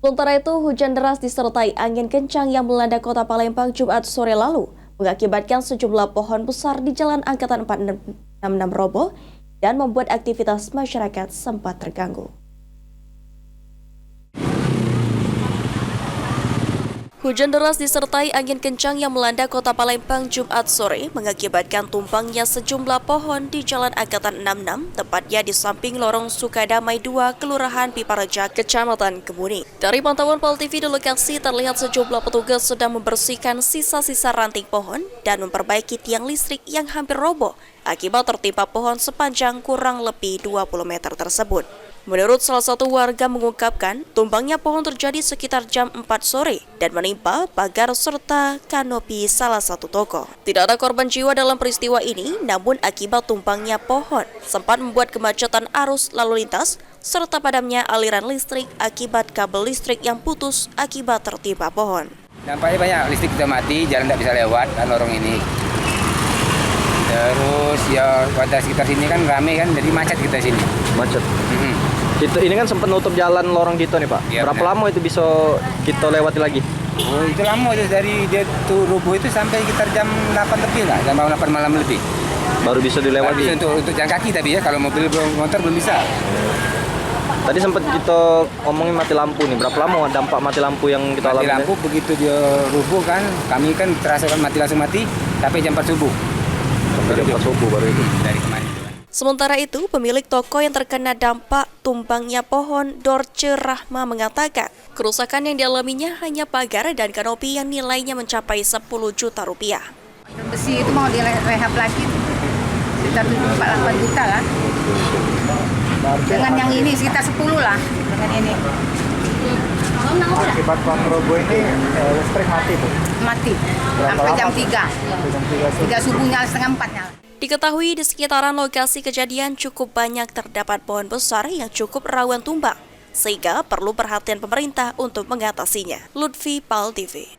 Sementara itu, hujan deras disertai angin kencang yang melanda kota Palembang Jumat sore lalu mengakibatkan sejumlah pohon besar di Jalan Angkatan 466 roboh dan membuat aktivitas masyarakat sempat terganggu. Hujan deras disertai angin kencang yang melanda kota Palembang Jumat sore mengakibatkan tumbangnya sejumlah pohon di Jalan Angkatan 66, tepatnya di samping lorong Sukadamai 2, Kelurahan Pipareja, Kecamatan Kemuning. Dari pantauan Pol TV di lokasi terlihat sejumlah petugas sedang membersihkan sisa-sisa ranting pohon dan memperbaiki tiang listrik yang hampir roboh akibat tertimpa pohon sepanjang kurang lebih 20 meter tersebut. Menurut salah satu warga mengungkapkan, tumbangnya pohon terjadi sekitar jam 4 sore dan menimpa pagar serta kanopi salah satu toko. Tidak ada korban jiwa dalam peristiwa ini, namun akibat tumbangnya pohon sempat membuat kemacetan arus lalu lintas serta padamnya aliran listrik akibat kabel listrik yang putus akibat tertimpa pohon. Dampaknya banyak, listrik kita mati, jalan tidak bisa lewat kan lorong ini. Terus ya pada sekitar sini kan ramai kan, jadi macet kita sini. Macet. Ini kan sempat nutup jalan lorong gitu nih Pak. Ya, berapa benar. Lama itu bisa kita lewati lagi? Oh itu lama, itu dari dia tuh rubuh itu sampai sekitar jam 8 lebih lah, jam 8 malam lebih. Baru bisa dilewati? Baru bisa untuk jalan kaki tapi ya, kalau mobil motor belum bisa. Tadi sempat kita ngomongin mati lampu nih, berapa lama dampak mati lampu yang kita alami? Mati lampu begitu dia rubuh kan, kami kan terasa kan langsung mati sampai jam 4 subuh. Sampai jam 4 subuh baru itu? Dari kemarin. Sementara itu, pemilik toko yang terkena dampak tumbangnya pohon Dorce Rahma mengatakan, kerusakan yang dialaminya hanya pagar dan kanopi yang nilainya mencapai 10 juta rupiah. Besi itu mau direhab lagi, sekitar 7-8 juta lah. Dengan yang ini sekitar 10 lah, dengan ini. Akibat pohon roboh ini listrik mati Bu? Mati, sampai jam 3 subuhnya, setengah 4 nyala. Diketahui di sekitaran lokasi kejadian cukup banyak terdapat pohon besar yang cukup rawan tumbang, sehingga perlu perhatian pemerintah untuk mengatasinya. Lutfi, Pal TV.